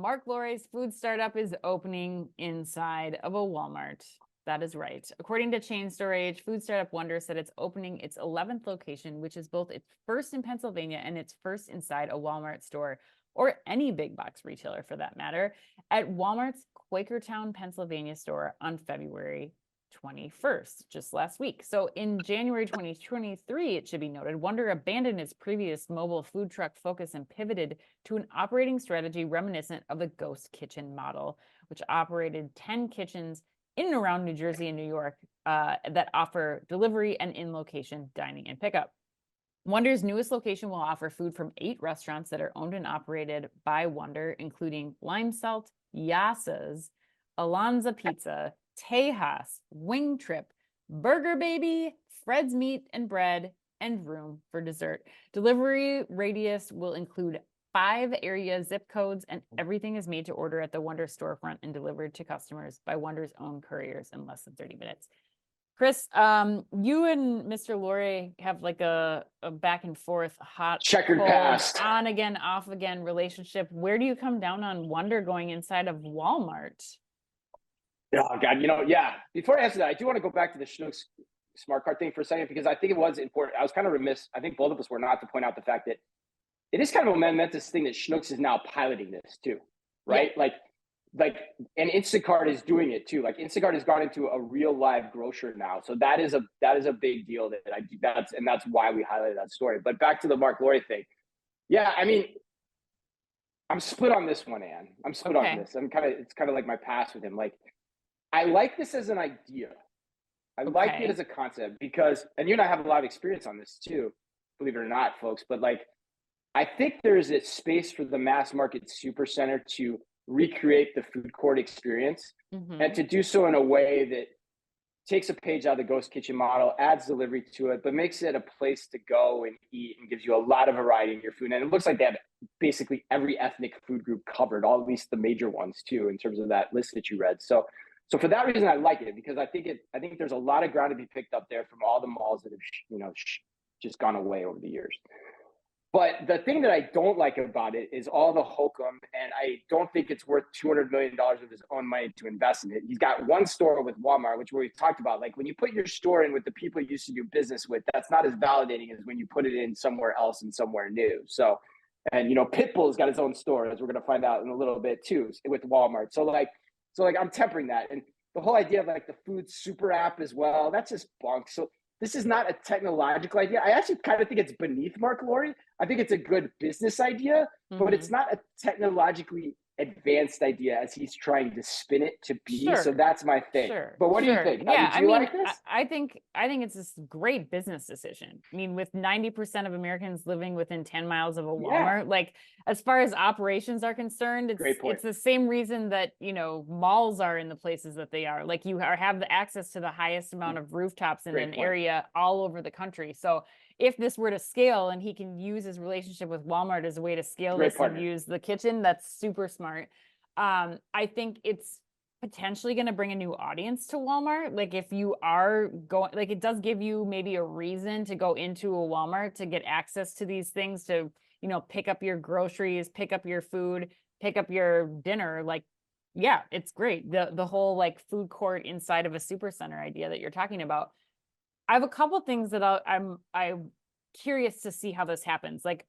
Marc Lore's food startup is opening inside of a Walmart. That is right. According to Chain Store Age, food startup Wonder said it's opening its 11th location, which is both its first in Pennsylvania and its first inside a Walmart store, or any big box retailer for that matter, at Walmart's Quakertown, Pennsylvania store on February 21st, just last week. So in January 2023, it should be noted, Wonder abandoned its previous mobile food truck focus and pivoted to an operating strategy reminiscent of the ghost kitchen model, which operated 10 kitchens in and around New Jersey and New York that offer delivery and in-location dining and pickup. Wonder's newest location will offer food from 8 restaurants that are owned and operated by Wonder, including Lime Salt, Yasa's, Alonza Pizza, Tejas, Wing Trip, Burger Baby, Fred's Meat and Bread, and Room for Dessert. Delivery radius will include 5 area zip codes, and everything is made to order at the Wonder storefront and delivered to customers by Wonder's own couriers in less than 30 minutes. Chris, you and Mr. Lore have like a back and forth, hot, checkered cold, past, on again, off again relationship. Where do you come down on Wonder going inside of Walmart? Oh God, yeah. Before I answer that, I do want to go back to the Schnucks smart card thing for a second, because I think it was important. I was kind of remiss, I think both of us were, not to point out the fact that it is kind of a momentous thing that Schnucks is now piloting this too, right? Yeah. And Instacart is doing it too. Like Instacart has gone into a real live grocer now, so that is a big deal. That's why we highlighted that story. But back to the Marc Lore thing, yeah. I mean, I'm split on this one, Ann. I'm split on this. It's kind of like my past with him. Like, I like this as an idea. I like it as a concept because, and you and I have a lot of experience on this too, believe it or not, folks. But like, I think there's a space for the mass market supercenter to recreate the food court experience, and to do so in a way that takes a page out of the ghost kitchen model, adds delivery to it, but makes it a place to go and eat and gives you a lot of variety in your food. And it looks like they have basically every ethnic food group covered, at least the major ones too, in terms of that list that you read. So for that reason, I like it, because I think there's a lot of ground to be picked up there from all the malls that have, just gone away over the years. But the thing that I don't like about it is all the hokum, and I don't think it's worth $200 million of his own money to invest in it. He's got one store with Walmart, which we've talked about. Like, when you put your store in with the people you used to do business with, that's not as validating as when you put it in somewhere else and somewhere new. So, and Pitbull's got his own store, as we're going to find out in a little bit too, with Walmart. So I'm tempering that. And the whole idea of like the food super app as well, that's just bunk. So this is not a technological idea. I actually kind of think it's beneath Marc Lore. I think it's a good business idea, but it's not a technologically advanced idea as he's trying to spin it to be. Sure. So that's my thing. Sure. But what do you think? Yeah, I mean, like this? I think it's this great business decision. I mean, with 90% of Americans living within 10 miles of a Walmart, like, as far as operations are concerned, it's the same reason that, malls are in the places that they are. Like, you have the access to the highest amount of rooftops in an area all over the country. So if this were to scale and he can use his relationship with Walmart as a way to scale this and use the kitchen, that's super smart. I think it's potentially going to bring a new audience to Walmart. Like, if you are going, like, it does give you maybe a reason to go into a Walmart to get access to these things, to, pick up your groceries, pick up your food, pick up your dinner. Like, yeah, it's great. The whole like food court inside of a supercenter idea that you're talking about. I have a couple things that I'm curious to see how this happens. Like,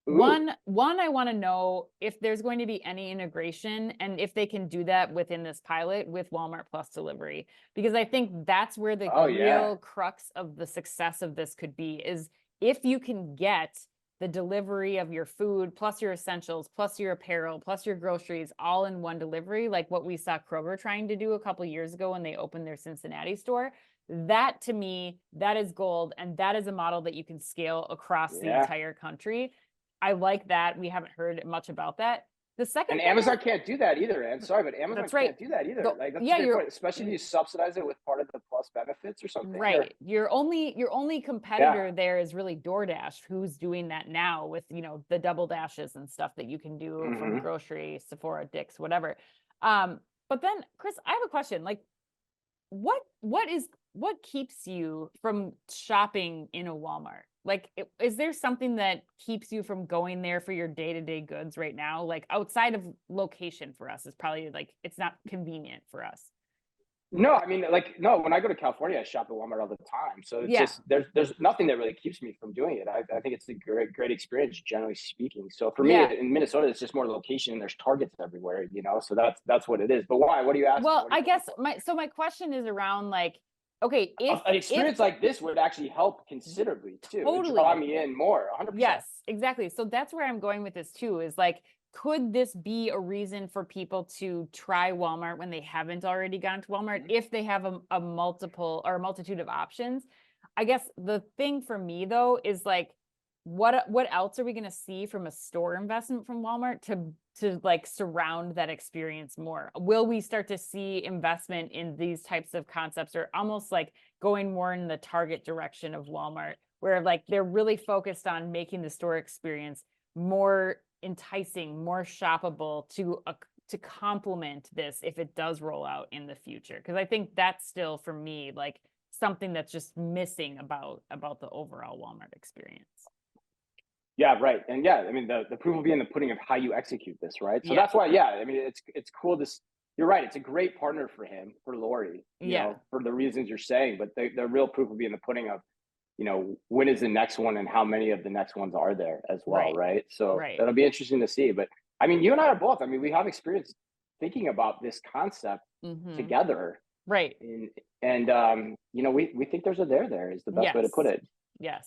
one, I want to know if there's going to be any integration, and if they can do that within this pilot with Walmart Plus delivery, because I think that's where the real crux of the success of this could be, is if you can get the delivery of your food plus your essentials plus your apparel plus your groceries all in one delivery, like what we saw Kroger trying to do a couple of years ago when they opened their Cincinnati store. That, to me, that is gold, and that is a model that you can scale across the entire country. I like that. We haven't heard much about that. The second, and Amazon can't do that either. I'm sorry, but Amazon can't do that either. Like, that's a great point, especially if you subsidize it with part of the Plus benefits or something. Right. Your only competitor there is really DoorDash, who's doing that now with the double dashes and stuff that you can do from grocery, Sephora, Dick's, whatever. But then, Chris, I have a question. Like, what keeps you from shopping in a Walmart? Like, is there something that keeps you from going there for your day-to-day goods right now? Like outside of location for us is probably like, it's not convenient for us. No, I mean, like, no, when I go to California, I shop at Walmart all the time. So it's Yeah. just, there's nothing that really keeps me from doing it. I think it's a great experience, generally speaking. So for me Yeah. in Minnesota, it's just more location and there's Targets everywhere, so that's what it is. But why? What are you asking? Well, What are I you looking guess for? my question is around like, okay, if An experience like this would actually help considerably too. It'd draw totally. me in more, 100%. Yes, exactly. So that's where I'm going with this too, is like, could this be a reason for people to try Walmart when they haven't already gone to Walmart, if they have a multiple or a multitude of options? I guess the thing for me though is like, what else are we going to see from a store investment from Walmart to like surround that experience more? Will we start to see investment in these types of concepts, or almost like going more in the Target direction of Walmart, where like they're really focused on making the store experience more enticing, more shoppable to complement this if it does roll out in the future? Because I think that's still for me like something that's just missing about the overall Walmart experience. Yeah, right. And yeah, I mean, the proof will be in the pudding of how you execute this, right? So Yeah. that's why, yeah, I mean, it's cool to, you're right. It's a great partner for him, for Lori, Yeah. for the reasons you're saying, but the real proof will be in the pudding of, when is the next one and how many of the next ones are there as well, right? So Right. that'll be interesting to see. But I mean, you and I are both, I mean, we have experience thinking about this concept together. Right. And we think there's a there is the best way to put Yes. it. Yes.